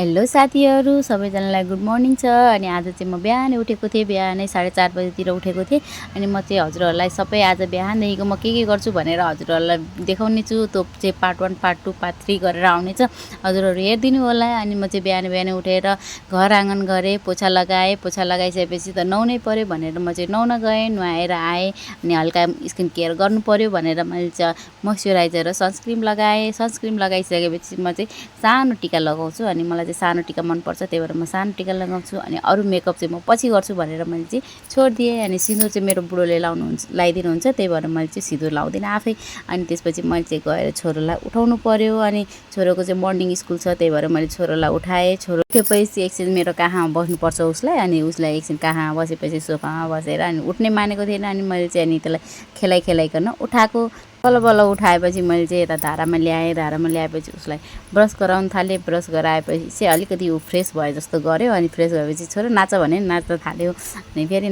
Hello साथीहरू सबैजनालाई good morning छ। अनि आज चाहिँ म बिहानै उठेको थिएँ, बिहानै 4:30 बजेतिर उठेको थिएँ। अनि म चाहिँ हजुरहरूलाई सबै आज बिहानदेखिको म के गर्छु भनेर हजुरहरूलाई देखाउने छु। त्यो चाहिँ पार्ट 1 पार्ट 2 पार्ट 3 गरेर आउनेछ, हजुरहरू हेरिदिनु होला। अनि म चाहिँ बिहानै उठेर घर आँगन गरेँ, पोछा लगाएँ। पोछा लगाइसकेपछि त नुहाउनै पऱ्यो भनेर म चाहिँ नुहाउन गएँ। नुहाएर आएँ अनि हल्का स्किन केयर गर्नु पऱ्यो भनेर मैले चाहिँ मोइस्चराइजर र सनस्क्रिम लगाएँ। सनस्क्रिम लगाइसकेपछि म चाहिँ सानो टिका लगाउँछु। अनि मलाई चाहिँ सानो टिका मनपर्छ, त्यही भएर म सानो टिका लगाउँछु। अनि अरू मेकअप चाहिँ म पछि गर्छु भनेर मैले चाहिँ छोडिदिएँ। अनि सिन्दुर चाहिँ मेरो बुढोले लगाइदिनुहुन्छ, त्यही भएर मैले चाहिँ सिन्दुर लाउँदिनँ आफै। अनि त्यसपछि मैले चाहिँ गएर छोरोलाई उठाउनु पऱ्यो। अनि छोरोको चाहिँ मर्निङ स्कुल छ, त्यही भएर मैले छोरोलाई उठाएँ। छोरो उठेपछि एकछिन मेरो काखमा बस्नुपर्छ उसलाई। अनि उसलाई एकछिन काखमा बसेपछि सोफामा बसेर अनि उठ्ने मानेको थिएन। अनि मैले चाहिँ अनि त्यसलाई खेलाइकन उठाएको। बल्ल उठाएपछि मैले चाहिँ यता धारामा ल्याएँ। धारामा ल्याएपछि उसलाई ब्रस गराउन थालेँ। ब्रस गराएपछि चाहिँ अलिकति ऊ फ्रेस भयो जस्तो गर्यो। अनि फ्रेस भएपछि छोरो नाच भने नाच्न थाल्यो। अनि फेरि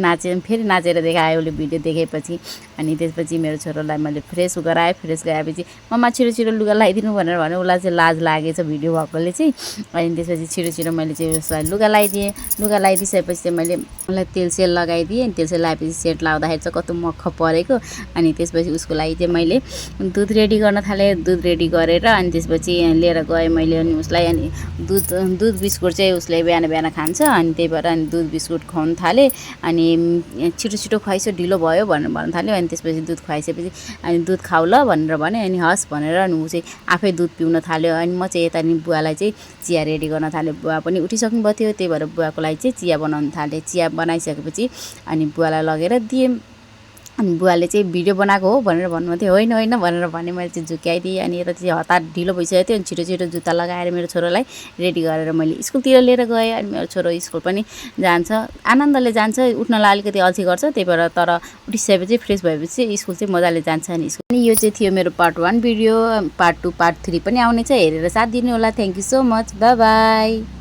नाचेर देखायो उसले भिडियो देखेपछि। अनि त्यसपछि मेरो छोरोलाई मैले फ्रेस गराएँ। फ्रेस गराएपछि मम्मा छिटो लुगा लगाइदिनु भनेर भन्यो। उसलाई चाहिँ लाज लागेछ भिडियो भएकोले चाहिँ। अनि त्यसपछि छिटो मैले चाहिँ उसलाई लुगा लगाइदिएँ। लुगा लगाइदिइसकेपछि चाहिँ मैले उसलाई तेल लगाइदिएँ। अनि तेल लगाएपछि सेट लाउँदाखेरि चाहिँ कस्तो मक्ख परेको। अनि त्यसपछि उसको लागि चाहिँ मैले दुध रेडी गर्न थालेँ। दुध रेडी गरेर अनि त्यसपछि लिएर गएँ मैले अनि उसलाई। अनि दुध बिस्कुट चाहिँ उसले बिहान खान्छ। अनि त्यही भएर अनि दुध बिस्कुट खुवाउनु थालेँ। अनि छिटो खुवाइसो ढिलो भयो भनेर भन्न थाल्यो। अनि त्यसपछि दुध खुवाइसकेपछि अनि दुध खाऊ ल भनेर भने। अनि हस् भनेर अनि ऊ चाहिँ आफै दुध पिउन थाल्यो। अनि म चाहिँ यता नि बुवालाई चाहिँ चिया रेडी गर्न थालेँ। बुवा पनि उठिसक्नु भएको थियो, त्यही भएर बुवाको लागि चाहिँ चिया बनाउन थालेँ। चिया बनाइसकेपछि अनि बुवालाई लगेर दिएँ। अनि बुवाले चाहिँ भिडियो बनाएको हो भनेर भन्नुभएको थियो। होइन भनेर भने मैले चाहिँ झुक्याइदिएँ। अनि यता चाहिँ हतार ढिलो भइसकेको थियो। अनि छिटो जुत्ता लगाएर मेरो छोरोलाई रेडी गरेर मैले स्कुलतिर लिएर गएँ। अनि मेरो छोरो स्कुल पनि जान्छ, आनन्दले जान्छ। उठ्नलाई अलिकति अल्छी गर्छ, त्यही भएर तर उठिसकेपछि फ्रेस भएपछि स्कुल चाहिँ मजाले जान्छ। अनि स्कुल अनि यो चाहिँ थियो मेरो पार्ट 1 भिडियो। पार्ट 2 पार्ट 3 पनि आउनेछ, हेरेर साथ दिनु होला। Thank you so much, by by.